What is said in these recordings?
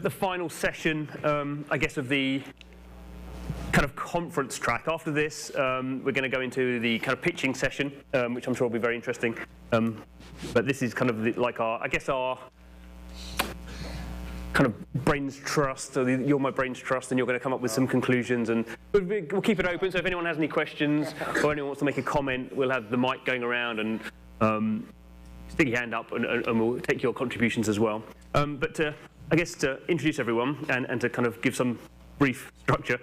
The final session, I guess, of the kind of conference track. After this, we're going to go into the kind of pitching session, which I'm sure will be very interesting. But this is kind of like our kind of brains trust. So you're my brains trust, and you're going to come up with some conclusions. And we'll keep it open. So if anyone has any questions or anyone wants to make a comment, we'll have the mic going around, and stick your hand up, and we'll take your contributions as well. But I guess to introduce everyone and to kind of give some brief structure.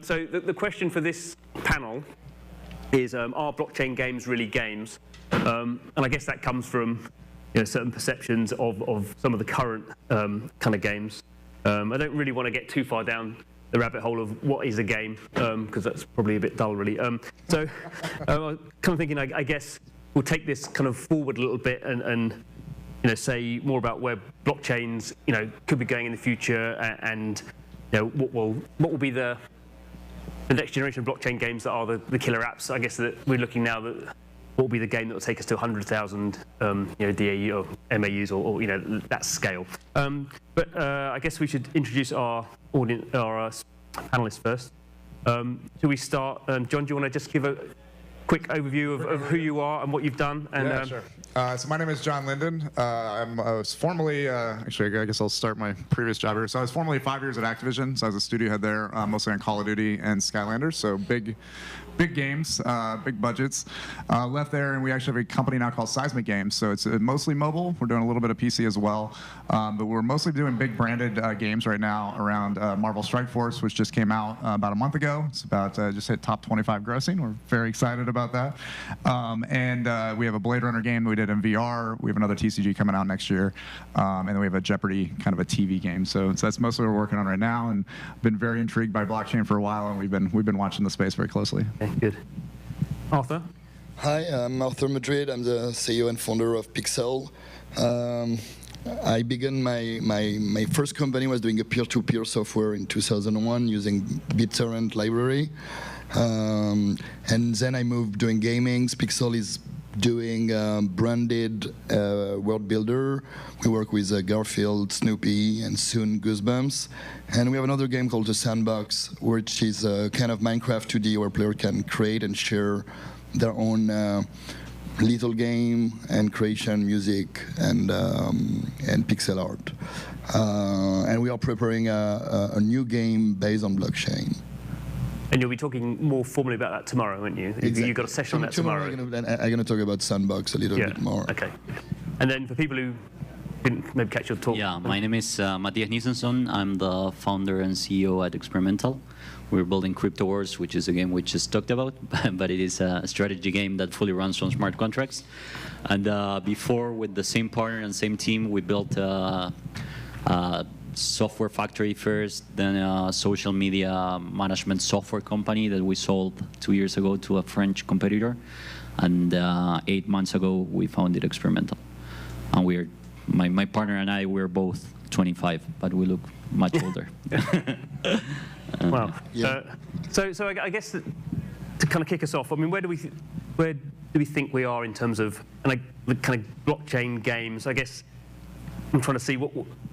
So the question for this panel is, are blockchain games really games? And I guess that comes from certain perceptions of some of the current kind of games. I don't really want to get too far down the rabbit hole of what is a game, because that's probably a bit dull, really. So I'm kind of thinking, I guess we'll take this kind of forward a little bit and say more about where blockchains, could be going in the future, and what will be the next generation of blockchain games that are the killer apps. I guess that we're looking now that what will be the game that will take us to 100,000 DAU or MAUs or that scale. But I guess we should introduce our audience, our panelists first. Shall we start? Jon, do you want to just give a quick overview of who you are and what you've done? And, yeah, sure. So my name is Jon Linden. I was formerly, actually, I guess I'll start my previous job here. So I was formerly 5 years at Activision. So I was a studio head there, mostly on Call of Duty and Skylanders. So big games, big budgets. Left there, and we actually have a company now called Seismic Games. So it's mostly mobile. We're doing a little bit of PC as well. But we're mostly doing big branded games right now around Marvel Strike Force, which just came out about a month ago. It's about just hit top 25 grossing. We're very excited about that. And we have a Blade Runner game that we did in VR. We have another TCG coming out next year. And then we have a Jeopardy, kind of a TV game. So that's mostly what we're working on right now. And been very intrigued by blockchain for a while, and we've been watching the space very closely. Okay, good. Arthur? Hi, I'm Arthur Madrid. I'm the CEO and founder of Pixowl. I began my first company was doing a peer-to-peer software in 2001 using BitTorrent library. And then I moved doing gaming. Pixowl is doing branded world builder. We work with Garfield, Snoopy, and soon Goosebumps. And we have another game called The Sandbox, which is a kind of Minecraft 2D where player can create and share their own little game and creation, music, and pixel art. And we are preparing a new game based on blockchain. And you'll be talking more formally about that tomorrow, won't you? Exactly. You've got a session on that tomorrow. I'm going to talk about Sandbox a little bit more. Okay. And then for people who didn't maybe catch your talk. Yeah, my name is Matias Nisenson. I'm the founder and CEO at Experimental. We're building Crypto Wars, which is a game we just talked about, but it is a strategy game that fully runs on smart contracts. And before, with the same partner and same team, we built software factory first, then a social media management software company that we sold 2 years ago to a French competitor. And 8 months ago, we founded Experimental. And we're, my partner and I, we're both 25, but we look much older. Wow. Yeah. So I guess that to kind of kick us off, I mean, where do we think we are in terms of the kind of blockchain games? I guess I'm trying to see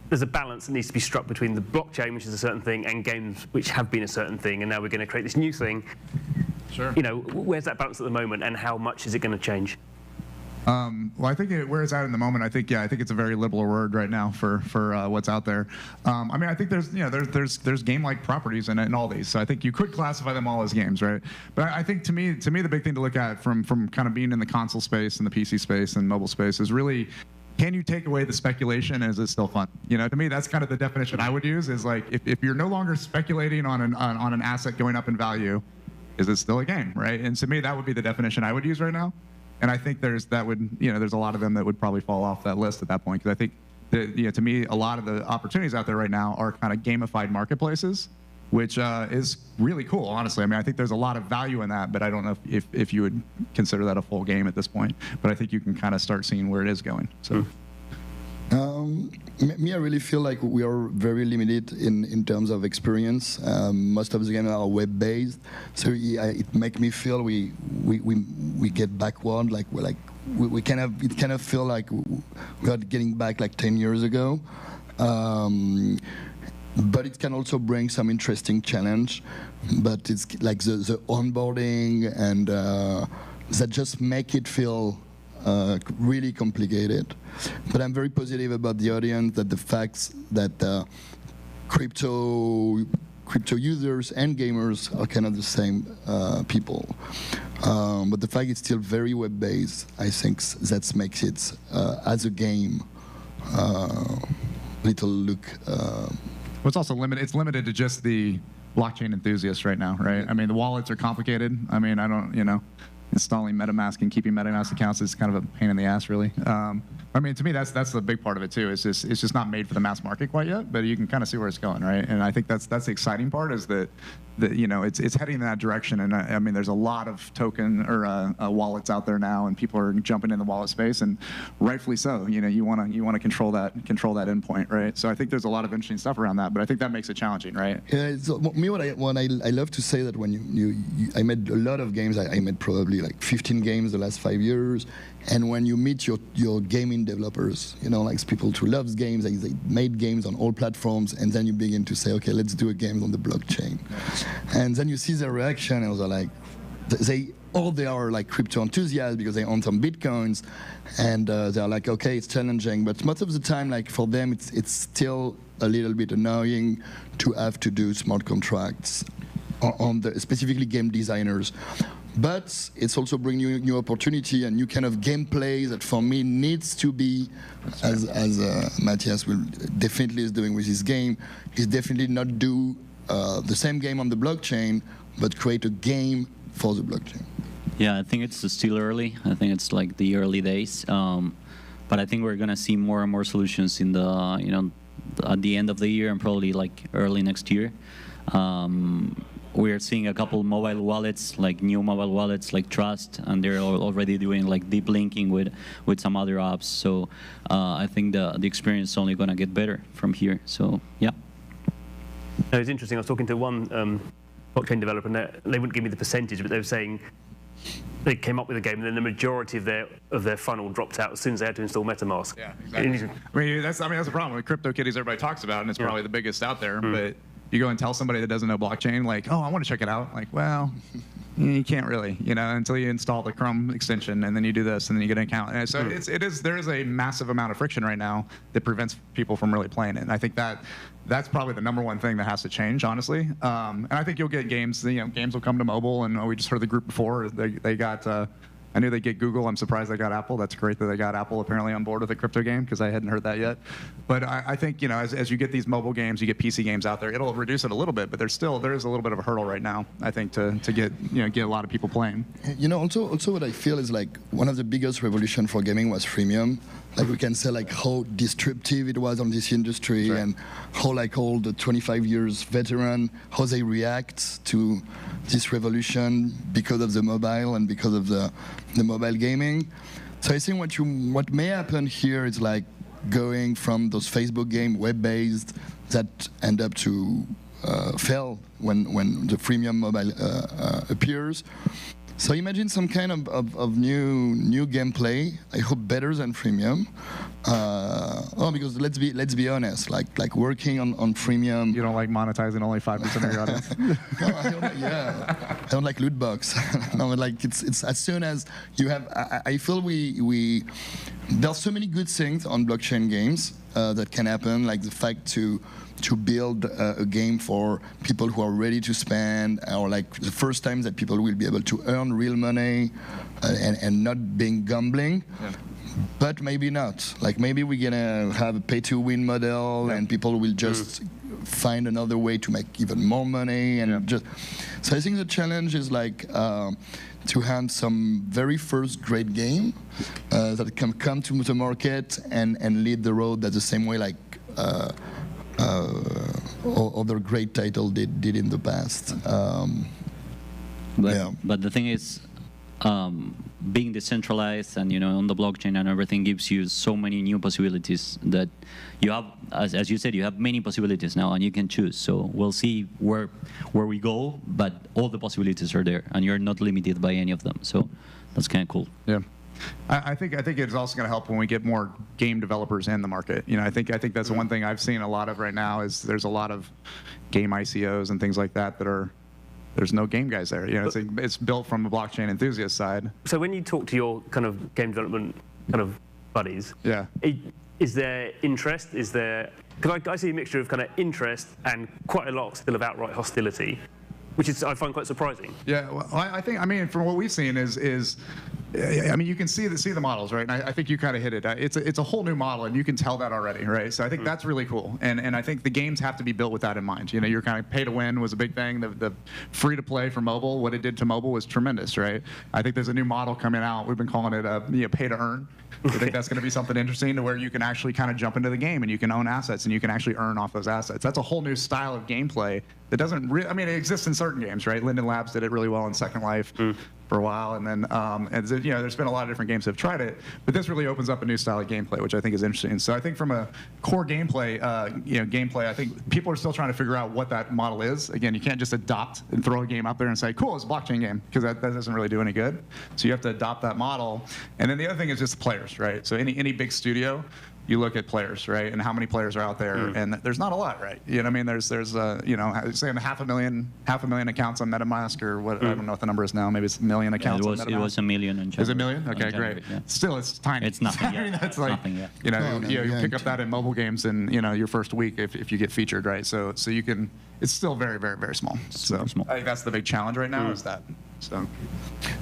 there's a balance that needs to be struck between the blockchain, which is a certain thing, and games which have been a certain thing, and now we're going to create this new thing. Sure. Where's that balance at the moment, and how much is it going to change? Well, I think where it's at in the moment, I think it's a very liberal word right now for what's out there. I mean, I think there's game-like properties in all these, so I think you could classify them all as games, right? But I think to me the big thing to look at from kind of being in the console space and the PC space and mobile space is really, can you take away the speculation, and is it still fun? To me, that's kind of the definition I would use, is like, if you're no longer speculating on an asset going up in value, is it still a game, right? And to me, that would be the definition I would use right now. And I think there's a lot of them that would probably fall off that list at that point, because I think that, to me, a lot of the opportunities out there right now are kind of gamified marketplaces, which is really cool, honestly. I mean, I think there's a lot of value in that, but I don't know if you would consider that a full game at this point. But I think you can kind of start seeing where it is going. So. Me, I really feel like we are very limited in terms of experience. Most of the games are web-based, so it makes me feel we get backward. We kind of feel like we are getting back like 10 years ago. But it can also bring some interesting challenge. But it's like the onboarding and that just make it feel really complicated. But I'm very positive about the audience, that the facts that crypto users and gamers are kind of the same people. But the fact it's still very web-based, I think that makes it, as a game, little look. Well, it's also limited. It's limited to just the blockchain enthusiasts right now, right? I mean, the wallets are complicated. I mean, installing MetaMask and keeping MetaMask accounts is kind of a pain in the ass, really. I mean, to me, that's the big part of it too. It's just not made for the mass market quite yet, but you can kind of see where it's going, right? And I think that's the exciting part, is that it's heading in that direction. And I mean, there's a lot of token or wallets out there now, and people are jumping in the wallet space, and rightfully so. You want to control that endpoint, right? So I think there's a lot of interesting stuff around that, but I think that makes it challenging, right? Yeah. So me, what I love to say that when I made a lot of games. I made probably like 15 games the last 5 years. And when you meet your gaming developers, like people who love games, they made games on all platforms, and then you begin to say, okay, let's do a game on the blockchain. And then you see their reaction, and they're like, they are like crypto enthusiasts because they own some bitcoins, and they're like, okay, it's challenging, but most of the time, like for them, it's still a little bit annoying to have to do smart contracts on specifically game designers. But it's also bringing you new opportunity and new kind of gameplay that for me needs to be, as Matias will definitely is doing with his game, is definitely not do the same game on the blockchain, but create a game for the blockchain. Yeah, I think it's still early. I think it's like the early days. But I think we're gonna see more and more solutions in at the end of the year and probably like early next year. We're seeing a couple mobile wallets, like new mobile wallets, like Trust, and they're already doing like deep linking with some other apps. So I think the experience is only going to get better from here. So yeah. It was interesting. I was talking to one blockchain developer, and they wouldn't give me the percentage, but they were saying they came up with a game, and then the majority of their funnel dropped out as soon as they had to install MetaMask. Yeah, exactly. I mean, that's the problem with CryptoKitties. Everybody talks about, and it's probably the biggest out there, but. You go and tell somebody that doesn't know blockchain, like, oh, I want to check it out. Like, well, you can't really, until you install the Chrome extension, and then you do this, and then you get an account. And so there is a massive amount of friction right now that prevents people from really playing it. And I think that's probably the number one thing that has to change, honestly. And I think you'll get games. Games will come to mobile, and we just heard the group before. They got. I knew they'd get Google. I'm surprised they got Apple. That's great that they got Apple apparently on board with a crypto game, because I hadn't heard that yet. But I think as you get these mobile games, you get PC games out there, it'll reduce it a little bit. But there is a little bit of a hurdle right now, I think, to get a lot of people playing. Also what I feel is like one of the biggest revolution for gaming was freemium. Like we can say like how disruptive it was on this industry, sure. And how like all the 25 years veteran, how they react to this revolution because of the mobile and because of the mobile gaming. So I think what may happen here is like going from those Facebook game web-based that end up to fail when the freemium mobile appears. So imagine some kind of new gameplay. I hope better than freemium. Because let's be honest. Like working on freemium. You don't like monetizing only 5% of your audience. No, I don't like loot box. No, like it's as soon as you have. I feel there's so many good things on blockchain games that can happen. Like the fact to build a game for people who are ready to spend, or like the first time that people will be able to earn real money and not being gambling. Yeah. But maybe not. Like maybe we're gonna have a pay-to-win model, yeah. And people will just find another way to make even more money. And so I think the challenge is like to have some very first great game that can come to the market and lead the road that the same way like other great title did in the past. But the thing is, being decentralized and on the blockchain and everything gives you so many new possibilities that you have, as you said, you have many possibilities now and you can choose. So we'll see where we go, but all the possibilities are there and you're not limited by any of them. So that's kind of cool. Yeah. I think it's also going to help when we get more game developers in the market. I think that's one thing I've seen a lot of right now is there's a lot of game ICOs and things like that there's no game guys there. It's built from a blockchain enthusiast side. So when you talk to your kind of game development kind of buddies, yeah, is there interest? Is there? Because I see a mixture of kind of interest and quite a lot still of outright hostility, which I find quite surprising. Yeah, well, I think from what we've seen is you can see the models, right? And I think you kind of hit it. It's a whole new model, and you can tell that already, right? So I think that's really cool. And I think the games have to be built with that in mind. You're kind of pay to win was a big thing. The free to play for mobile, what it did to mobile was tremendous, right? I think there's a new model coming out. We've been calling it pay to earn. I think that's going to be something interesting to where you can actually kind of jump into the game and you can own assets and you can actually earn off those assets. That's a whole new style of gameplay that doesn't really, it exists in certain games, right? Linden Labs did it really well in Second Life for a while, and then there's been a lot of different games that have tried it, but this really opens up a new style of gameplay, which I think is interesting. So I think from a core gameplay, I think people are still trying to figure out what that model is. Again, you can't just adopt and throw a game out there and say, cool, it's a blockchain game, because that doesn't really do any good. So you have to adopt that model. And then the other thing is just the players, right? So any big studio, you look at players, right, and how many players are out there, and there's not a lot, right? There's saying half a million accounts on MetaMask or what? I don't know what the number is now. Maybe it's a million accounts. On MetaMask. It was a million. Is it a million? Okay, great. Yeah. Still, it's tiny. It's nothing. Yeah. That's like nothing, yeah. You pick up that in mobile games in your first week if you get featured, right? So you can. It's still very, very, very small. Super small. I think that's the big challenge right now is that. So.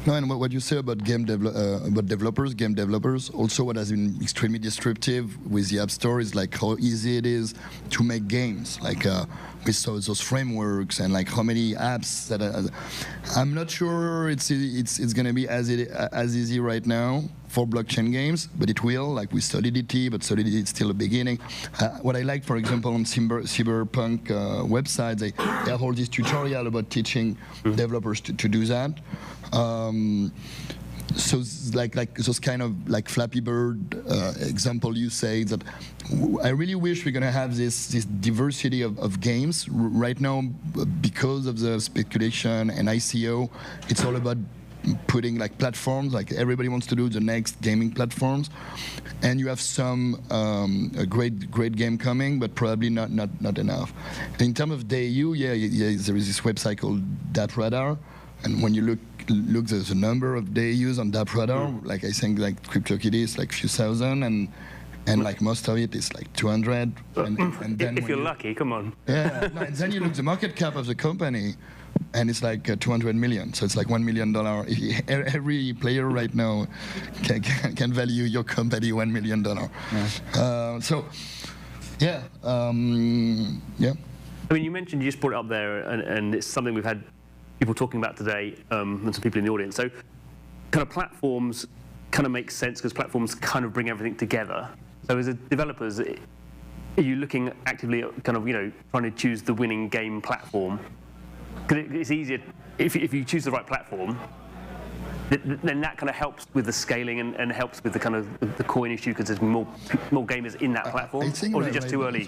No, and what you say about game developers, also what has been extremely disruptive with the App Store is like how easy it is to make games. Like we saw those frameworks and like how many apps that I'm not sure it's going to be as easy right now for blockchain games, but it will. Like with Solidity, but Solidity is still a beginning. What I like, for example, on Cyberpunk website, they have all this tutorial about teaching developers to do that. So like those kind of like Flappy Bird example you say, that I really wish we're gonna have this diversity of games. Right now, because of the speculation and ICO, it's all about putting like platforms, like everybody wants to do the next gaming platforms, and you have some a great game coming, but probably not enough. In terms of DAU, yeah, there is this website called DappRadar, and when you look there's a number of DAUs on DappRadar, like I think like CryptoKitties like few thousand, and like most of it is like 200. And then if you're lucky, come on. Yeah, no, and then you look the market cap of the company, and it's like 200 million. So it's like $1 million. Every player right now can value your company $1 million. Yeah. Yeah. I mean, you mentioned, you just brought it up there, and it's something we've had people talking about today, and some people in the audience. So kind of platforms kind of make sense because platforms kind of bring everything together. So as a developers, are you looking actively at kind of, trying to choose the winning game platform? Because it's easier, if you choose the right platform, then that kind of helps with the scaling and helps with the kind of the coin issue because there's more gamers in that platform. Or is it just too early?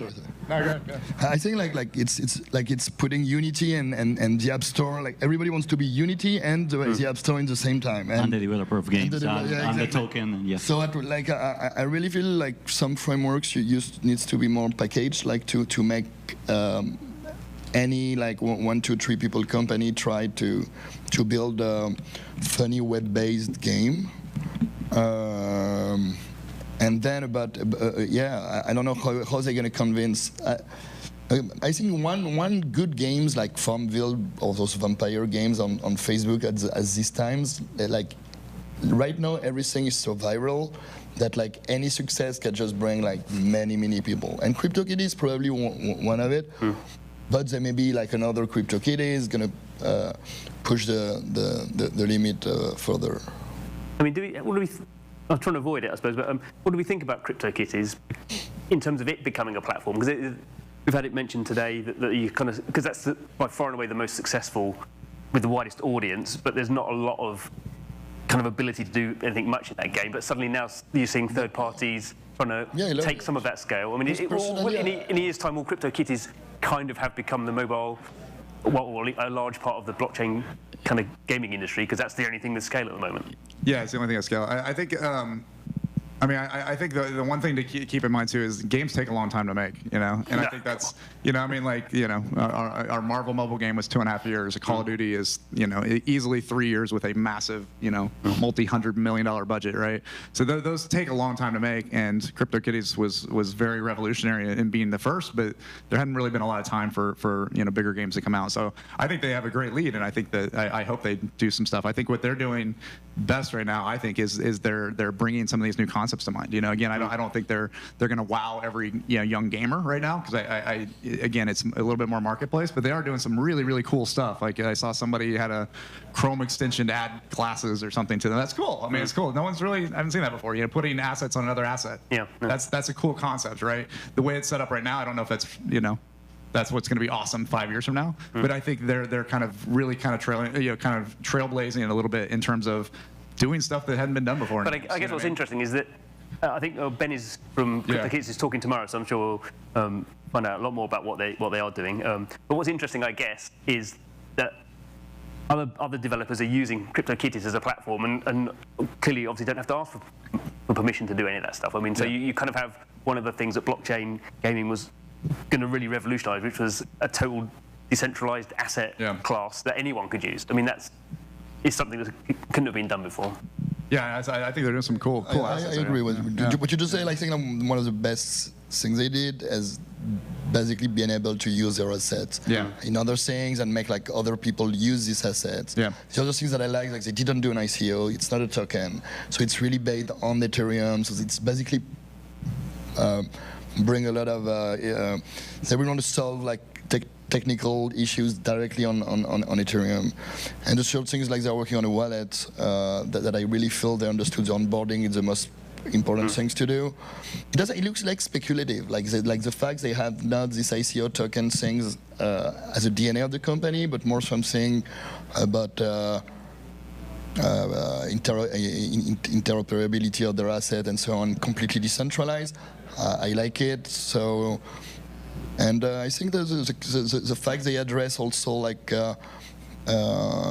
No, go. I think like it's putting Unity and the App Store. Like everybody wants to be Unity and the App Store in the same time. And the developer of games and the token. And, yeah. So I really feel like some frameworks needs to be more packaged, like to make. Any like 1, 2, 3 people company tried to build a funny web-based game, and then I don't know how they're gonna convince. I think one good games like Farmville or those vampire games on Facebook at these times, like right now everything is so viral that like any success can just bring like many people, and CryptoKitties is probably one of it. But there may be like another CryptoKitty is going to push the limit further. I mean, I'm trying to avoid it, I suppose, but what do we think about CryptoKitties in terms of it becoming a platform? Because we've had it mentioned today that you kind of, because that's by far and away the most successful with the widest audience, but there's not a lot of kind of ability to do anything much in that game. But suddenly now you're seeing third parties trying to take some of that scale. I mean, in a year's time, will CryptoKitties kind of have become the mobile, well, a large part of the blockchain kind of gaming industry, because that's the only thing that's scale at the moment? Yeah, it's the only thing that's scale. I think. I think the one thing to keep in mind too is games take a long time to make, and I think that's, our Marvel mobile game was 2.5 years. A Call of Duty is, easily 3 years with a massive, multi-$100 million budget, right? So those take a long time to make, and CryptoKitties was very revolutionary in being the first, but there hadn't really been a lot of time for bigger games to come out. So I think they have a great lead, and I think that I hope they do some stuff. I think what they're doing best right now, I think, is they're bringing some of these new concepts to mind. Again, I don't think they're going to wow every young gamer right now, because again, it's a little bit more marketplace, but they are doing some really, really cool stuff. Like I saw somebody had a Chrome extension to add classes or something to them. That's cool. I mean, it's cool. I haven't seen that before. Putting assets on another asset. Yeah. That's a cool concept, right? The way it's set up right now, I don't know if that's that's what's going to be awesome 5 years from now. But I think they're kind of really trailblazing it a little bit in terms of doing stuff that hadn't been done before. But I guess what's interesting is that I think Ben is from CryptoKitties is talking tomorrow, so I'm sure we'll find out a lot more about what they are doing. But what's interesting, I guess, is that other developers are using CryptoKitties as a platform, and clearly, obviously, don't have to ask for permission to do any of that stuff. I mean, so you kind of have one of the things that blockchain gaming was going to really revolutionise, which was a total decentralised asset class that anyone could use. I mean, is something that couldn't have been done before. Yeah, I think they're doing some cool assets. I agree with what you just said. I think one of the best things they did is basically being able to use their assets in other things and make like other people use these assets. The other things that I like they didn't do an ICO. It's not a token, so it's really based on Ethereum. So it's basically bring a lot of they really want to solve like technical issues directly on Ethereum. And the third thing is like they're working on a wallet that I really feel they understood the onboarding is the most important things to do. It looks like speculative, like the fact they have not this ICO token things as a DNA of the company, but more something about interoperability of their asset and so on, completely decentralized. I like it. So. And I think the fact they address also like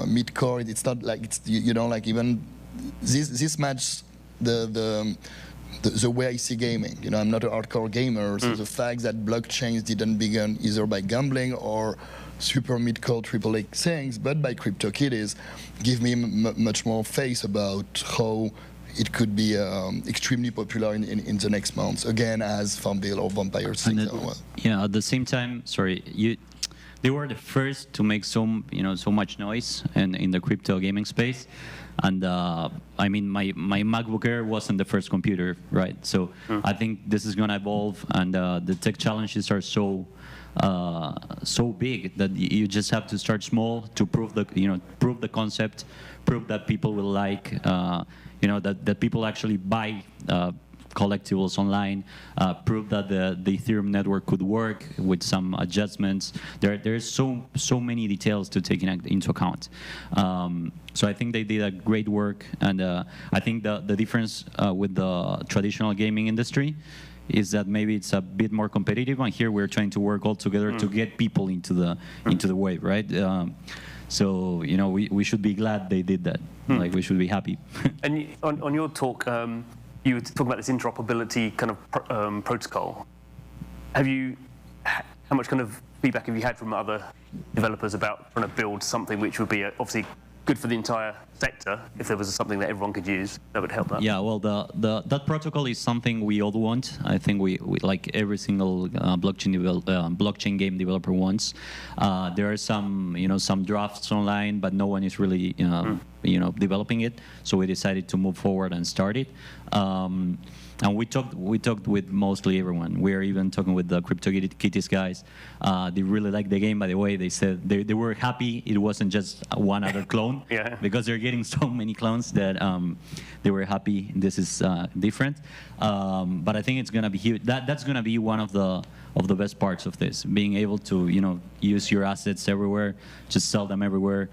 mid-core, it's not like it's like even this matches the way I see gaming. I'm not a hardcore gamer, so the fact that blockchains didn't begin either by gambling or super mid-core AAA things, but by CryptoKitties, give me much more faith about how it could be extremely popular in the next months, again, as Farmville or Vampire things. At the same time, they were the first to make so much noise in the crypto gaming space. And I mean, my MacBook Air wasn't the first computer, right? So I think this is going to evolve, and the tech challenges are so big that you just have to start small to prove the concept, prove that people will like. That people actually buy collectibles online, prove that the Ethereum network could work with some adjustments. There's so many details to take into account. So I think they did a great work, and I think the difference with the traditional gaming industry is that maybe it's a bit more competitive, and here we're trying to work all together to get people into the wave, right? So we should be glad they did that. Like, we should be happy. And on your talk, you were talking about this interoperability kind of protocol. How much kind of feedback have you had from other developers about trying to build something which would be obviously good for the entire sector? If there was something that everyone could use, that would help that. Yeah, well, that protocol is something we all want. I think we like every single blockchain game developer wants. There are some drafts online, but no one is really developing it. So we decided to move forward and start it. And we talked with mostly everyone. We're even talking with the CryptoKitties guys. They really like the game, by the way. They said they were happy it wasn't just one other clone, because they're getting so many clones that they were happy this is different. But I think it's gonna be huge. That's gonna be one of the best parts of this, being able to use your assets everywhere, just sell them everywhere.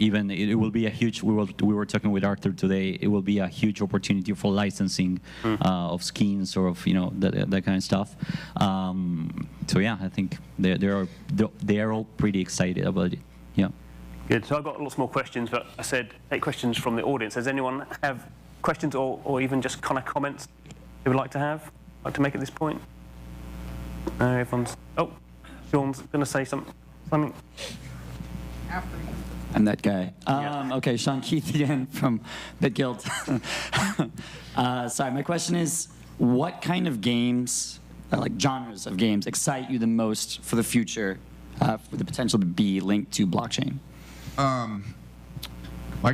Even it will be a huge. We were talking with Arthur today. It will be a huge opportunity for licensing of skins or of that kind of stuff. So yeah, I think they are all pretty excited about it. Yeah. Good. So I've got lots more questions, but I said take questions from the audience. Does anyone have questions or even just kind of comments they would like to make at this point? Everyone's. Oh, Sean's going to say something. I'm that guy. Yeah. Okay, Sean Keith again from BitGuild. Sorry, my question is, what kind of games, like genres of games, excite you the most for the future, with the potential to be linked to blockchain? I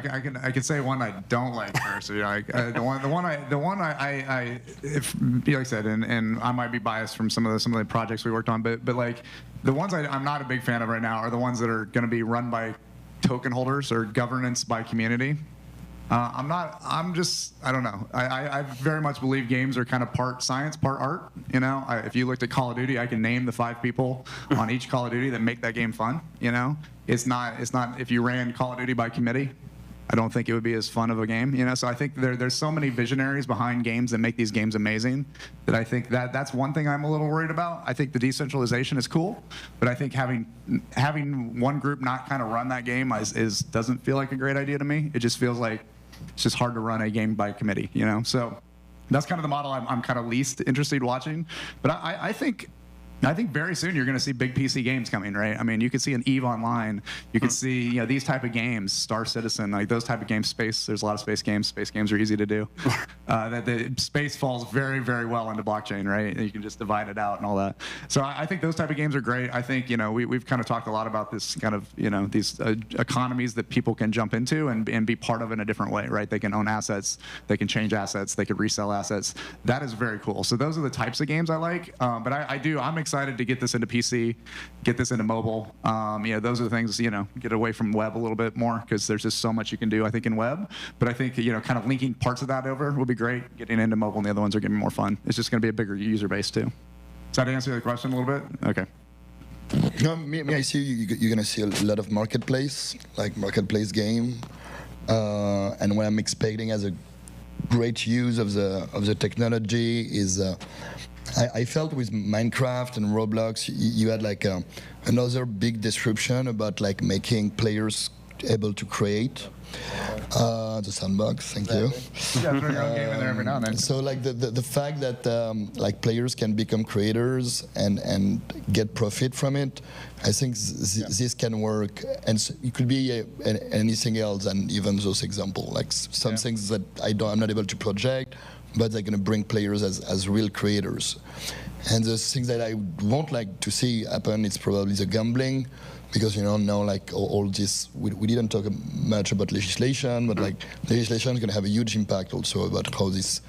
can say one I don't like first. Like the one I like I said, and I might be biased from some of the projects we worked on, but like the ones I'm not a big fan of right now are the ones that are going to be run by token holders or governance by community. I don't know. I very much believe games are kind of part science, part art. If you looked at Call of Duty, I can name the 5 people on each Call of Duty that make that game fun. It's not if you ran Call of Duty by committee, I don't think it would be as fun of a game. So I think there's so many visionaries behind games that make these games amazing that I think that's one thing I'm a little worried about. I think the decentralization is cool, but I think having one group not kind of run that game doesn't feel like a great idea to me. It just feels like it's just hard to run a game by committee. So that's kind of the model I'm kind of least interested in watching. But I think very soon you're going to see big PC games coming, right? I mean, you could see an EVE Online. You could see, these type of games, Star Citizen, like those type of games. Space, there's a lot of space games. Space games are easy to do. The space falls very, very well into blockchain, right? And you can just divide it out and all that. So I think those type of games are great. I think, we've kind of talked a lot about this kind of, these economies that people can jump into and be part of in a different way, right? They can own assets. They can change assets. They can resell assets. That is very cool. So those are the types of games I like. But I'm excited to get this into PC, get this into mobile. Those are the things, get away from web a little bit more because there's just so much you can do, I think, in web. But I think, kind of linking parts of that over will be great. Getting into mobile and the other ones are getting more fun. It's just going to be a bigger user base, too. Does that answer the question a little bit? Okay. No, I see you're going to see a lot of marketplace game. And what I'm expecting as a great use of the technology is I felt with Minecraft and Roblox you had like another big disruption about like making players able to create. The sandbox, thank you. Yeah, throw your own game in there every now and then. So like the fact that like players can become creators and get profit from it, I think this can work, and so it could be anything else than even those examples. Like some things that I'm not able to project, but they're going to bring players as real creators. And the things that I won't like to see happen is probably the gambling. Because now like all this, we didn't talk much about legislation, but like legislation is going to have a huge impact also about how this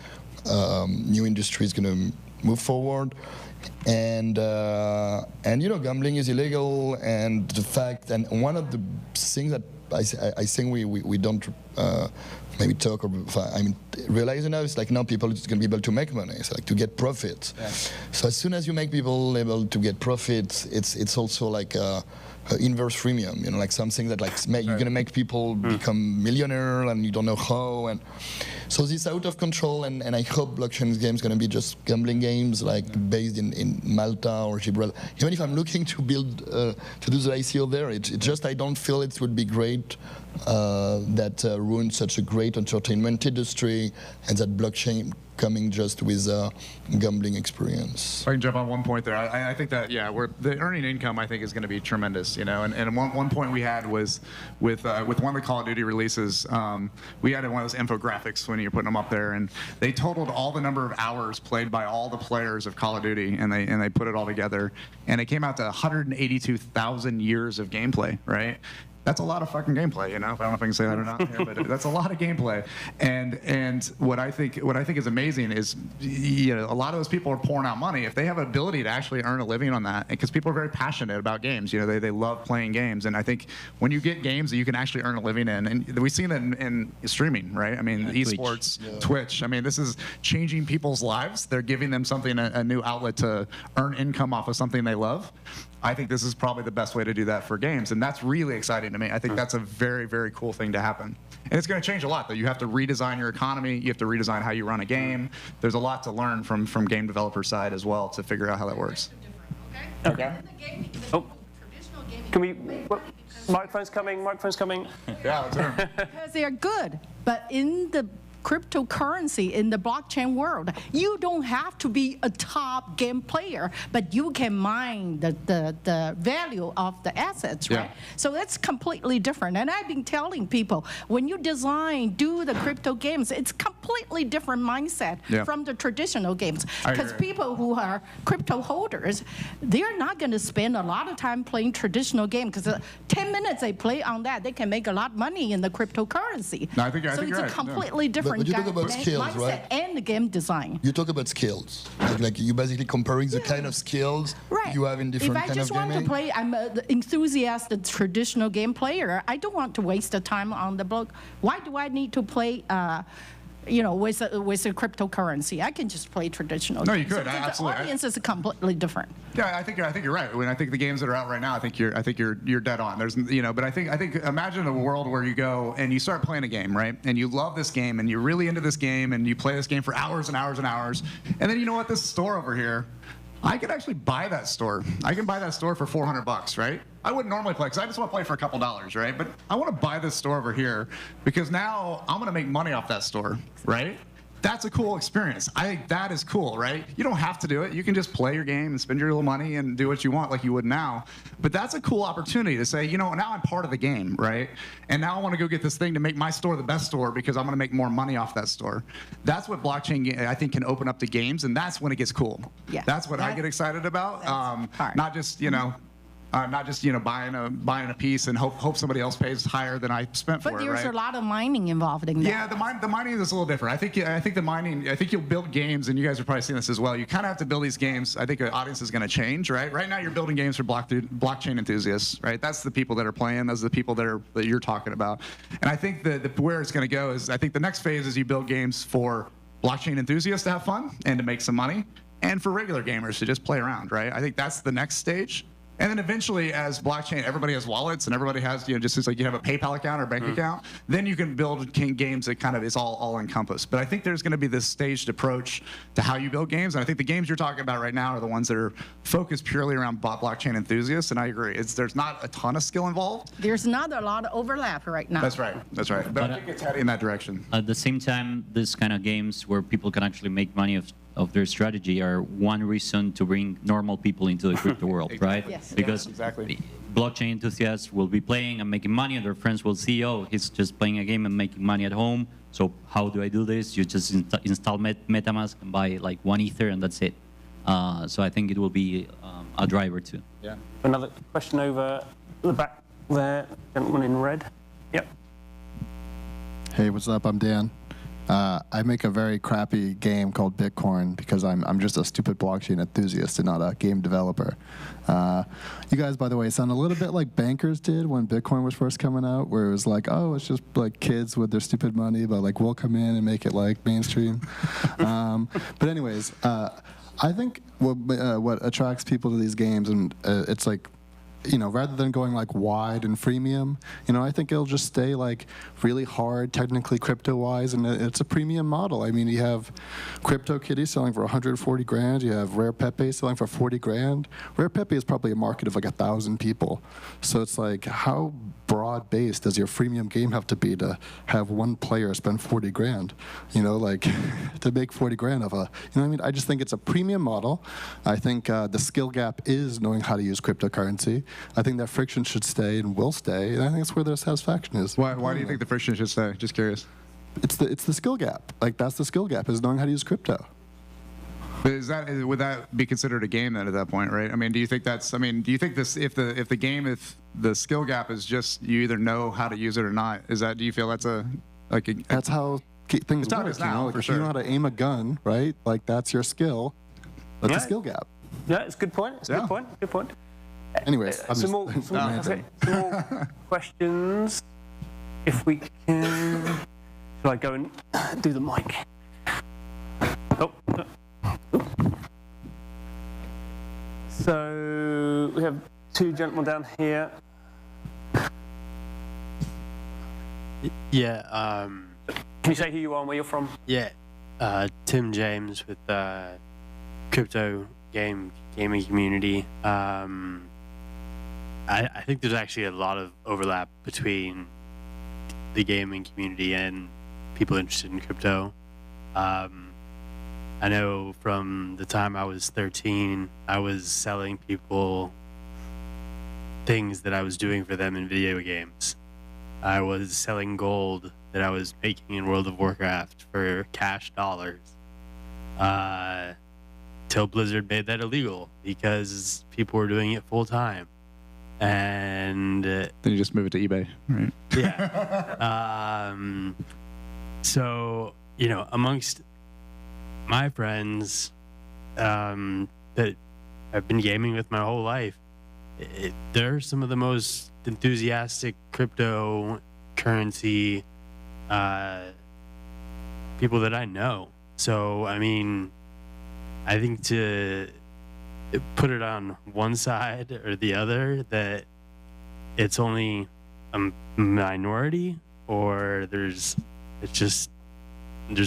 new industry is going to move forward, and gambling is illegal, and the fact, and one of the things that I think we don't maybe talk or realize enough is like now people are going to be able to make money, so like to get profits. Yeah. So as soon as you make people able to get profits, it's also like inverse freemium, like something that like you're gonna make people become millionaire and you don't know how, and so this out of control, and I hope blockchain games gonna be just gambling games like based in Malta or Gibraltar. Even if I'm looking to build to do the ICO there, it just I don't feel it would be great that ruined such a great entertainment industry, and that blockchain coming just with a gambling experience. If I can jump on one point there. I think that, the earning income, I think, is going to be tremendous, And one point we had was with one of the Call of Duty releases, we had one of those infographics when you're putting them up there, and they totaled all the number of hours played by all the players of Call of Duty, and they put it all together, and it came out to 182,000 years of gameplay, right? that's a lot of fucking gameplay, you know. I don't know if I can say that or not here, but that's a lot of gameplay. And what I think is amazing is, you know, a lot of those people are pouring out money. If they have an ability to actually earn a living on that, because people are very passionate about games, you know, they love playing games. And I think when you get games that you can actually earn a living in, and we've seen it in streaming, right? I mean, esports, Twitch. I mean, this is changing people's lives. They're giving them something, a new outlet to earn income off of something they love. I think this is probably the best way to do that for games, and that's really exciting to me. I think that's a very, very cool thing to happen. And it's going to change a lot, though. You have to redesign your economy. You have to redesign how you run a game. There's a lot to learn from game developer side as well to figure out how that works. Okay. Oh. Can we? Well, microphone's coming. Microphone's coming. Yeah, let's hear 'em. Because they are good, but in the cryptocurrency, in the blockchain world, you don't have to be a top game player, but you can mine the value of the assets, right? Yeah. So that's completely different. And I've been telling people, when you do the crypto games, it's completely different mindset from the traditional games. Because people who are crypto holders, they're not going to spend a lot of time playing traditional games, because 10 minutes they play on that, they can make a lot of money in the cryptocurrency. No, I think so you're it's right. a completely different But you talk about skills, mindset, right? and the game design. You talk about skills, like you basically comparing the kind of skills you have in different kind of gaming. If I just want to play, I'm an enthusiastic traditional game player. I don't want to waste the time on the block. Why do I need to play? You know, with a cryptocurrency, I can just play traditional. No, you games. could, So absolutely. The audience is completely different. Yeah, I think you're right. I mean, I think the games that are out right now, I think you're dead on. There's, you know, but I think imagine a world where you go and you start playing a game, right? And you love this game and you're really into this game and you play this game for hours and hours and hours. And then you know what? This store over here, I could actually buy that store. I can buy that store for $400, right? I wouldn't normally play because I just want to play for a couple dollars, right? But I want to buy this store over here because now I'm going to make money off that store, right? That's a cool experience. I think that is cool, right? You don't have to do it. You can just play your game and spend your little money and do what you want like you would now. But that's a cool opportunity to say, you know, now I'm part of the game, right? And now I want to go get this thing to make my store the best store because I'm going to make more money off that store. That's what blockchain, I think, can open up to games, and that's when it gets cool. Yeah. That's what I get excited about. Not just, you know, buying a piece and hope somebody else pays higher than I spent for it. But there's right? a lot of mining involved in that. Yeah, the mining is a little different. I think the mining. I think you'll build games, and you guys are probably seeing this as well. You kind of have to build these games. I think the audience is going to change, right? Right now, you're building games for blockchain enthusiasts, right? That's the people that are playing. Those are the people that you're talking about. And I think where it's going to go is, I think the next phase is you build games for blockchain enthusiasts to have fun and to make some money, and for regular gamers to just play around, right? I think that's the next stage. And then eventually, as blockchain, everybody has wallets and everybody has, you know, just as like you have a PayPal account or bank account, then you can build games that kind of is all encompassed. But I think there's going to be this staged approach to how you build games. And I think the games you're talking about right now are the ones that are focused purely around blockchain enthusiasts. And I agree. There's not a ton of skill involved. There's not a lot of overlap right now. That's right. That's right. But I think it's heading in that direction. At the same time, this kind of games where people can actually make money of their strategy are one reason to bring normal people into the crypto world, right? Yes. Because exactly. Blockchain enthusiasts will be playing and making money, and their friends will see, oh, he's just playing a game and making money at home. So how do I do this? You just install MetaMask and buy like 1 Ether, and that's it. So I think it will be a driver too. Yeah. Another question over the back there, gentleman in red. Yep. Hey, what's up? I'm Dan. I make a very crappy game called Bitcoin because I'm just a stupid blockchain enthusiast and not a game developer. You guys, by the way, sound a little bit like bankers did when Bitcoin was first coming out, where it was like, oh, it's just like kids with their stupid money, but like we'll come in and make it like mainstream. But anyways, I think what attracts people to these games, and it's like, you know, rather than going like wide and freemium, you know, I think it'll just stay like really hard, technically crypto-wise, and it's a premium model. I mean, you have CryptoKitty selling for 140 grand. You have Rare Pepe selling for 40 grand. Rare Pepe is probably a market of like 1,000 people. So it's like, how broad-based does your freemium game have to be to have one player spend 40 grand? You know, like to make 40 grand of a, you know what I mean? I just think it's a premium model. I think the skill gap is knowing how to use cryptocurrency. I think that friction should stay and will stay, and I think that's where their satisfaction is. Why do you think the friction should stay? Just curious. It's the skill gap. Like, that's the skill gap, is knowing how to use crypto. Would that be considered a game then at that point, right? I mean, do you think this if the skill gap is just you either know how to use it or not? Do you feel that's that's how things work? Now, like for if sure. you know how to aim a gun, right? Like that's your skill. That's a skill gap. Yeah, it's a good point. It's a good point. Good point. Anyways, Some more questions, if we can. Shall I go and do the mic? Oh. So we have two gentlemen down here. Yeah. Can you say who you are and where you're from? Yeah. Tim James with crypto gaming community. I think there's actually a lot of overlap between the gaming community and people interested in crypto. I know from the time I was 13, I was selling people things that I was doing for them in video games. I was selling gold that I was making in World of Warcraft for cash dollars. Till Blizzard made that illegal because people were doing it full time. And then you just move it to eBay, right? Yeah. So, amongst my friends that I've been gaming with my whole life, they're some of the most enthusiastic cryptocurrency people that I know. So, I mean, I think to put it on one side or the other that it's only a minority or there's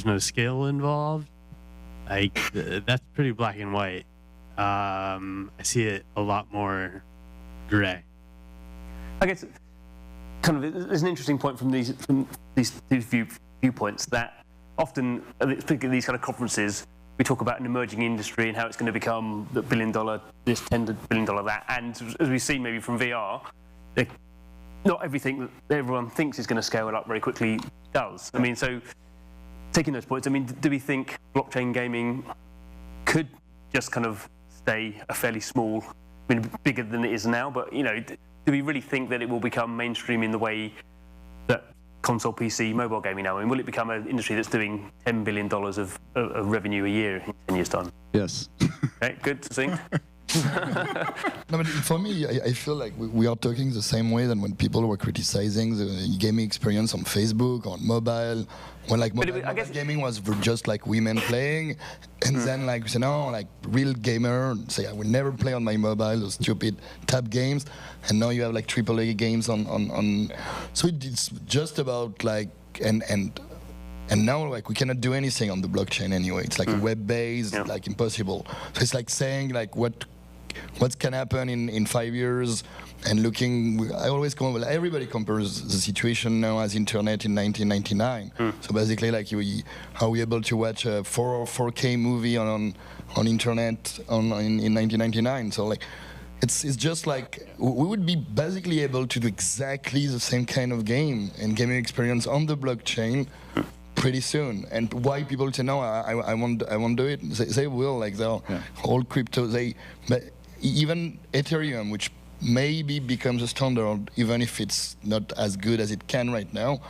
no skill involved, that's pretty black and white. I see it a lot more gray. I guess kind of there's an interesting point from these viewpoints that often, particularly these kind of conferences, we talk about an emerging industry and how it's going to become the $1 billion this, $10 billion that, and as we see maybe from VR, not everything that everyone thinks is going to scale up very quickly does. I mean, so taking those points, I mean, do we think blockchain gaming could just kind of stay a fairly small, I mean, bigger than it is now, but do we really think that it will become mainstream in the way that console, PC, mobile gaming now? I mean, will it become an industry that's doing $10 billion of revenue a year in 10 years' time? Yes. Okay, good to see. No, but for me, I feel like we are talking the same way than when people were criticizing the gaming experience on Facebook, on mobile, when mobile gaming was just like women playing, and then real gamer say I will never play on my mobile those stupid tab games, and now you have AAA games on. So it's just about and now we cannot do anything on the blockchain anyway. It's web-based, impossible. So it's like saying what can happen in 5 years, and looking. I always everybody compares the situation now as internet in 1999. So basically, how we able to watch a 4K movie on internet in 1999. So it's just we would be basically able to do exactly the same kind of game and gaming experience on the blockchain pretty soon. And why people say no, I won't do it? They will, they're all crypto. But even Ethereum, which maybe becomes a standard, even if it's not as good as it can right now,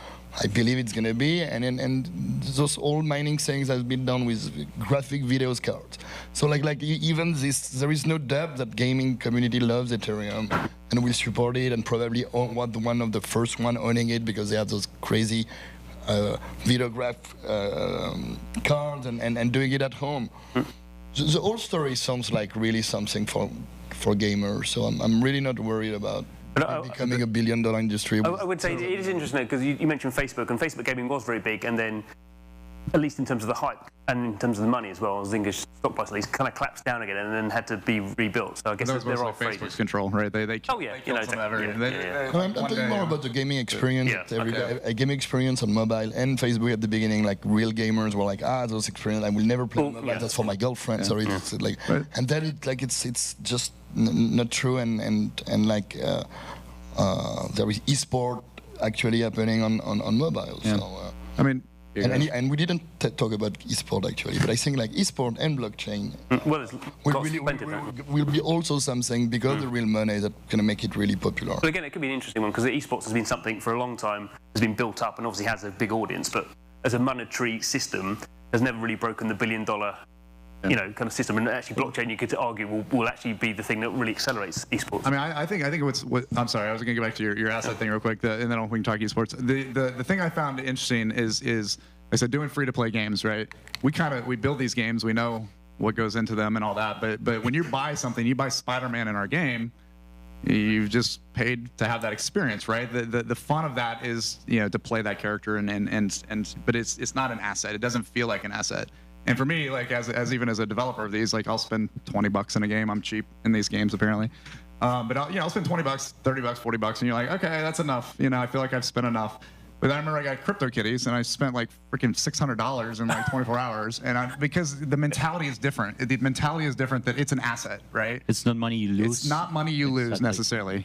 I believe it's gonna be. And those old mining things have been done with graphic videos cards. So even this, there is no doubt that gaming community loves Ethereum and will support it, and probably one of the first one owning it because they have those crazy videograph cards and doing it at home. The whole story sounds like really something for gamers, so I'm really not worried about becoming a $1 billion industry. I would say it is interesting because you mentioned Facebook, and Facebook gaming was very big, and then at least in terms of the hype and in terms of the money as well, Zynga's stock price at least kind of collapsed down again and then had to be rebuilt. So I guess there are Facebook's control, right? They oh yeah, I'm talking more about the gaming experience. A gaming experience on mobile and Facebook at the beginning, real gamers were those experience I will never play on mobile. That's for my girlfriend. Sorry, it's and then it's just not true. And there is esport actually happening on mobile. Yeah. So, I mean, And we didn't talk about esport actually, but I think like esport and blockchain well, there's will be also something because the real money that's going to make it really popular. But again, it could be an interesting one because esports has been something for a long time, has been built up and obviously has a big audience, but as a monetary system, has never really broken the $1 billion kind of system. And actually, blockchain, you could argue, will actually be the thing that really accelerates esports. I mean, I think I'm sorry, I was going to get back to your asset thing real quick, and then we can talk esports. The thing I found interesting is I said doing free-to-play games, right? We build these games, we know what goes into them and all that, but when you buy something, you buy Spider-Man in our game, you've just paid to have that experience, right? The fun of that is to play that character but it's not an asset. It doesn't feel like an asset. And for me, like as even as a developer of these, like I'll spend $20 in a game. I'm cheap in these games apparently, but I'll spend $20, $30, $40, and you're like, okay, that's enough. I feel like I've spent enough. But I remember I got CryptoKitties and I spent like freaking $600 in like 24 hours, because the mentality is different. The mentality is different that it's an asset, right? It's not money you lose. It's not money you lose necessarily,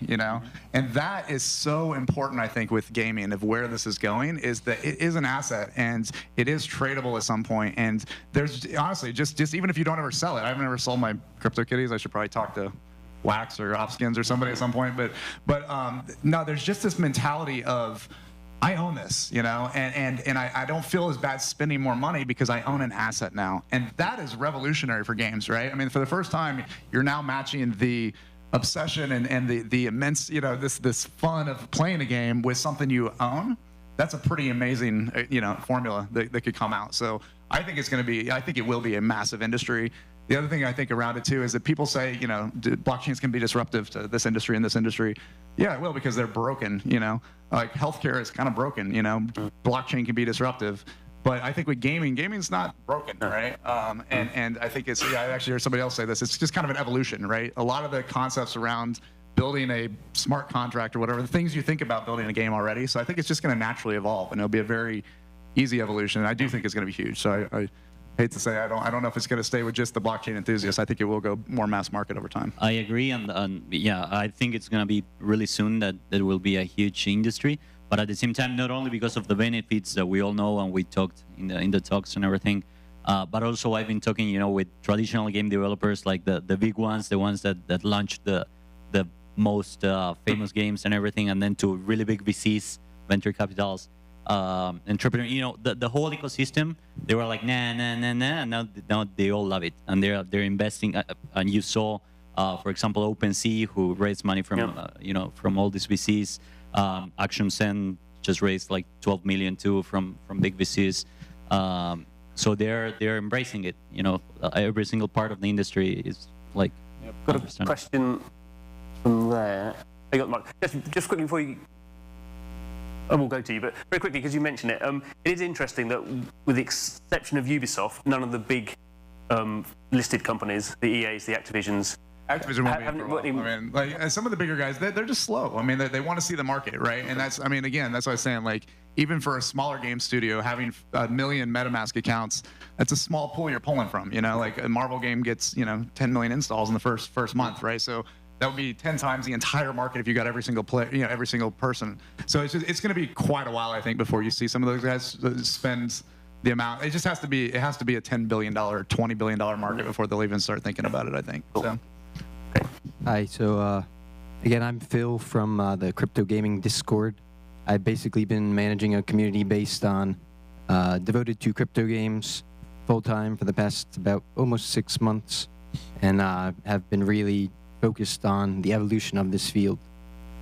And that is so important, I think, with gaming of where this is going, is that it is an asset and it is tradable at some point. And there's honestly just even if you don't ever sell it, I've never sold my CryptoKitties. I should probably talk to Wax or Opskins or somebody at some point. But no, there's just this mentality of, I own this, and I don't feel as bad spending more money because I own an asset now. And that is revolutionary for games, right? I mean, for the first time, you're now matching the obsession and the immense, this fun of playing a game with something you own. That's a pretty amazing, formula that could come out. So I think it will be a massive industry. The other thing I think around it too is that people say, blockchains can be disruptive to this industry and this industry. Yeah, it will, because they're broken, like healthcare is kind of broken, blockchain can be disruptive. But I think with gaming's not broken, right? And I think I actually heard somebody else say this, it's just kind of an evolution, right? A lot of the concepts around building a smart contract or whatever, the things you think about building a game already. So I think it's just going to naturally evolve, and it'll be a very easy evolution. And I do think it's going to be huge. So I hate to say, I don't know if it's going to stay with just the blockchain enthusiasts. I think it will go more mass market over time. I agree, and I think it's going to be really soon that there will be a huge industry. But at the same time, not only because of the benefits that we all know and we talked in the talks and everything, but also I've been talking, with traditional game developers, like the big ones, the ones that launched the most famous games and everything, and then to really big VCs, venture capitals. Entrepreneur, the whole ecosystem, they were like, nah, and now they all love it, and they're investing. And you saw, for example, OpenSea, who raised money from from all these VCs. ActionSend just raised like 12 million too from big VCs. So they're embracing it. Every single part of the industry is like. Got a question from there. I got Mark. Just quickly before you. I will go to you, but very quickly, because you mentioned it, it is interesting that with the exception of Ubisoft, none of the big listed companies, the EAs, the Activisions, Activision won't be in for a while. I mean, like some of the bigger guys, they're just slow. I mean, they want to see the market, right? And that's, I mean, again, that's what I was saying. Like, even for a smaller game studio, having 1 million MetaMask accounts, that's a small pool you're pulling from. Like a Marvel game gets 10 million installs in the first month, right? So that would be 10 times the entire market if you got every single player, every single person. So it's going to be quite a while, I think, before you see some of those guys spend the amount. It just has to be. It has to be a $10 billion, $20 billion market before they'll even start thinking about it, I think. So. Hi. So again, I'm Phil from the Crypto Gaming Discord. I've basically been managing a community based on devoted to crypto games full time for the past about almost 6 months, and have been really focused on the evolution of this field.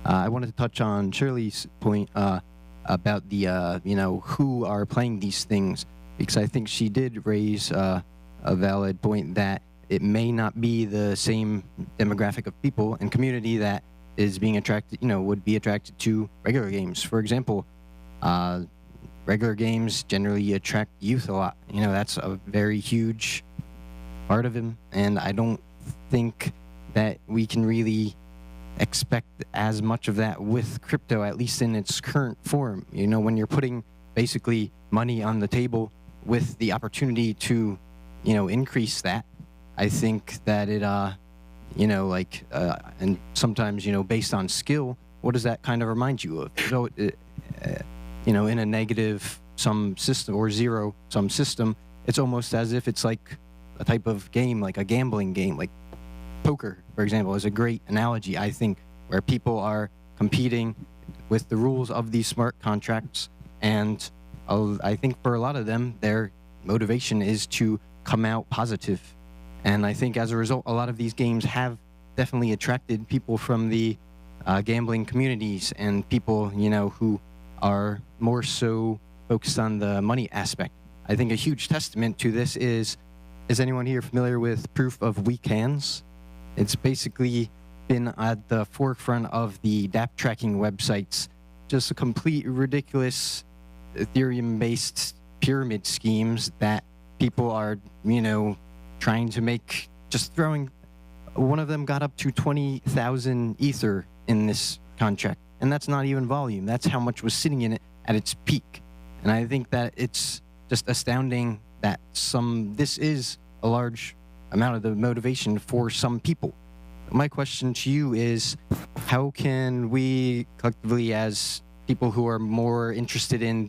I wanted to touch on Shirley's point about the who are playing these things, because I think she did raise a valid point that it may not be the same demographic of people and community that is being attracted, would be attracted to regular games. For example, regular games generally attract youth a lot. That's a very huge part of them, and I don't think that we can really expect as much of that with crypto, at least in its current form. When you're putting basically money on the table with the opportunity to, increase that, I think that it, and sometimes, based on skill, what does that kind of remind you of? So, in a negative some system or zero some system, it's almost as if it's like a type of game, like a gambling game, like poker, for example, is a great analogy, I think, where people are competing with the rules of these smart contracts. And I think for a lot of them, their motivation is to come out positive. And I think as a result, a lot of these games have definitely attracted people from the gambling communities and people, you know, who are more so focused on the money aspect. I think a huge testament to this is anyone here familiar with proof of weak hands? It's basically been at the forefront of the DApp tracking websites. Just a complete ridiculous Ethereum-based pyramid schemes that people are, you know, trying to make, just throwing. One of them got up to 20,000 Ether in this contract. And that's not even volume. That's how much was sitting in it at its peak. And I think that it's just astounding that this is a large amount of the motivation for some people. My question to you is, how can we collectively, as people who are more interested in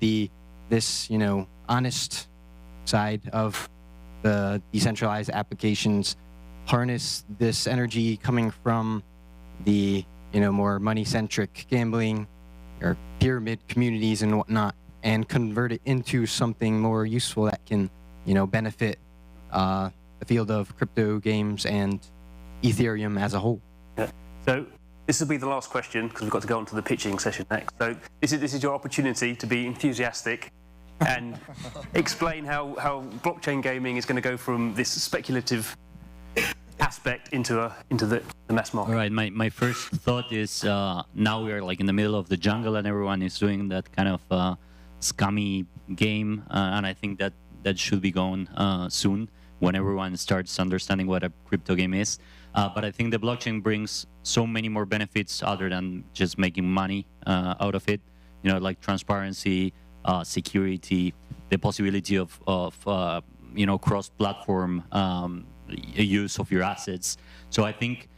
this, you know, honest side of the decentralized applications, harness this energy coming from the, you know, more money-centric gambling or pyramid communities and whatnot, and convert it into something more useful that can, you know, benefit the field of crypto games and Ethereum as a whole? Yeah. So this will be the last question because we've got to go on to the pitching session next. So this is your opportunity to be enthusiastic and explain how blockchain gaming is going to go from this speculative aspect into the mass market. All right, my first thought is now we are like in the middle of the jungle and everyone is doing that kind of scummy game, and I think that should be gone soon when everyone starts understanding what a crypto game is. But I think the blockchain brings so many more benefits other than just making money out of it. You know, like transparency, security, the possibility of you know, cross-platform use of your assets. So I think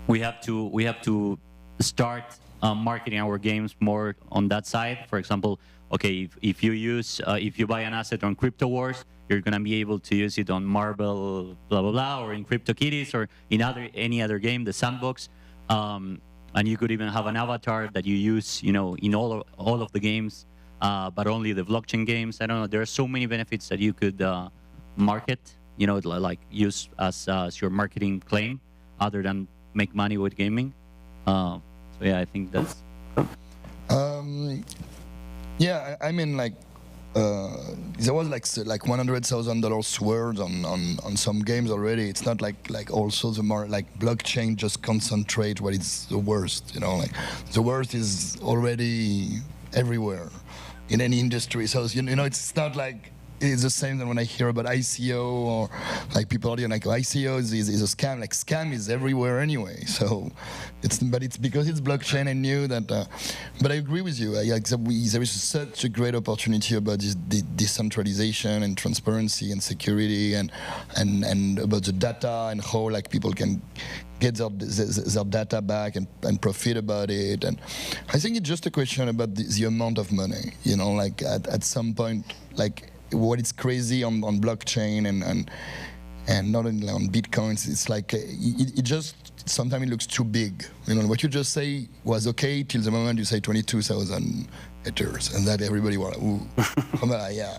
we have to start marketing our games more on that side. For example, okay, if you buy an asset on Crypto Wars, you're gonna be able to use it on Marble, blah blah blah, or in CryptoKitties, or in any other game, the sandbox. And you could even have an avatar that you use, you know, in all of the games, but only the blockchain games. I don't know. There are so many benefits that you could market, you know, like use as your marketing claim, other than make money with gaming. So yeah, I think that's. Yeah, I mean, like there was like $100,000 swords on some games already. It's not like also the more like blockchain just concentrate what is the worst. You know, like the worst is already everywhere in any industry. So you know, it's not like. It's the same than when I hear about ICO or like people are like ICO is a scam. Like scam is everywhere anyway. So it's because it's blockchain. I knew that. But I agree with you. There is such a great opportunity about this decentralization and transparency and security and about the data and how like people can get their data back and profit about it. And I think it's just a question about the amount of money. You know, like at some point, like. What is crazy on blockchain and not only on bitcoins, it's like it just sometimes it looks too big. You know, what you just say was okay till the moment you say 22,000 Ethers, and that everybody was ooh, yeah.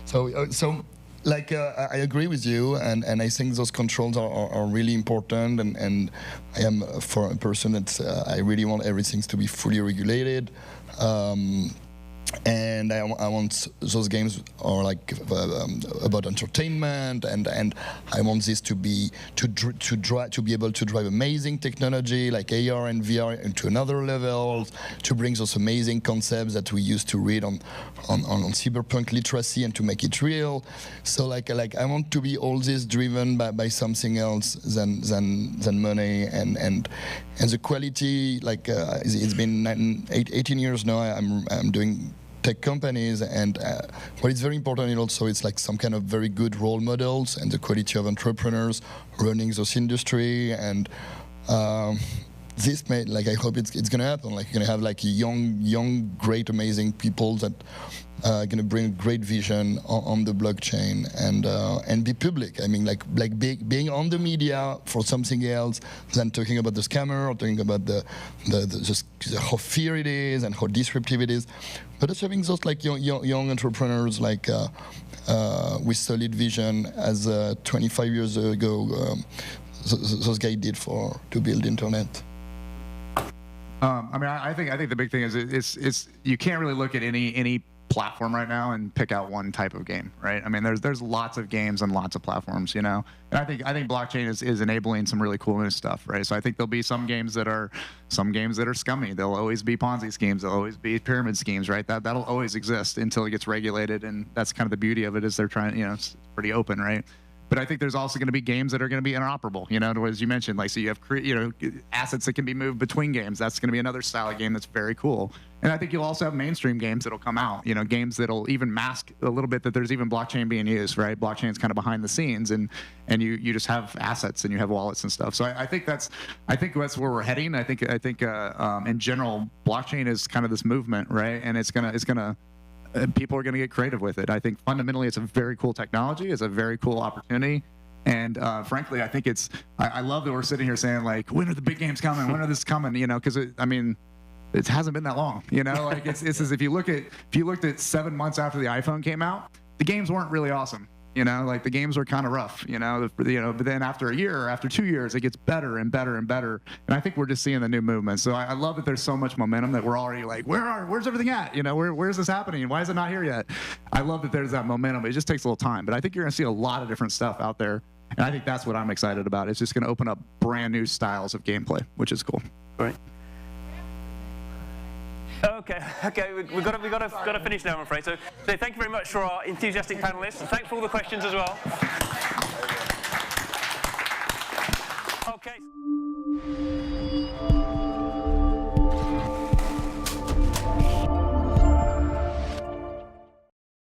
So like I agree with you, and I think those controls are really important, and I am for a person that I really want everything to be fully regulated. And I want those games are like about entertainment, and I want this to be able to drive amazing technology like AR and VR into another level, to bring those amazing concepts that we used to read on cyberpunk literacy and to make it real. So like I want to be all this driven by something else than money and the quality. Like it's been 18 years now. I'm doing tech companies, and what is very important is also it's like some kind of very good role models and the quality of entrepreneurs running those industry, and this may, like, I hope it's gonna happen. Like, you're gonna have like young, great, amazing people that are gonna bring great vision on the blockchain and be public. I mean, like being on the media for something else than talking about the scammer or talking about just how fear it is and how disruptive it is. But just having those like young entrepreneurs like with solid vision, as 25 years ago those guys did to build the internet. I mean, I think the big thing is you can't really look at any platform right now and pick out one type of game, right? I mean, there's lots of games and lots of platforms, you know. And I think blockchain is enabling some really cool new stuff, right? So I think there'll be some games that are scummy. There'll always be Ponzi schemes. There'll always be pyramid schemes, right? That'll always exist until it gets regulated, and that's kind of the beauty of it, is they're trying, you know, it's pretty open, right? But I think there's also going to be games that are going to be interoperable, you know, as you mentioned, like, so you have, you know, assets that can be moved between games. That's going to be another style of game that's very cool. And I think you'll also have mainstream games that'll come out, you know, games that'll even mask a little bit that there's even blockchain being used, right? Blockchain's kind of behind the scenes, and you just have assets and you have wallets and stuff. So I think that's where we're heading. I think in general, blockchain is kind of this movement, right? And it's gonna people are going to get creative with it. I think fundamentally it's a very cool technology. It's a very cool opportunity. And frankly, I think I love that we're sitting here saying, like, when are the big games coming? When are this coming? You know, because I mean, it hasn't been that long. You know, like it's as if you looked at 7 months after the iPhone came out, the games weren't really awesome. You know, like the games were kind of rough, you know, but then after a year or after 2 years, it gets better and better and better. And I think we're just seeing the new movement. So I love that there's so much momentum that we're already like, where's everything at? You know, where's this happening? Why is it not here yet? I love that there's that momentum. It just takes a little time. But I think you're going to see a lot of different stuff out there. And I think that's what I'm excited about. It's just going to open up brand new styles of gameplay, which is cool. Great. Okay, we've got to finish now, I'm afraid. So thank you very much for our enthusiastic panelists, and thanks for all the questions as well.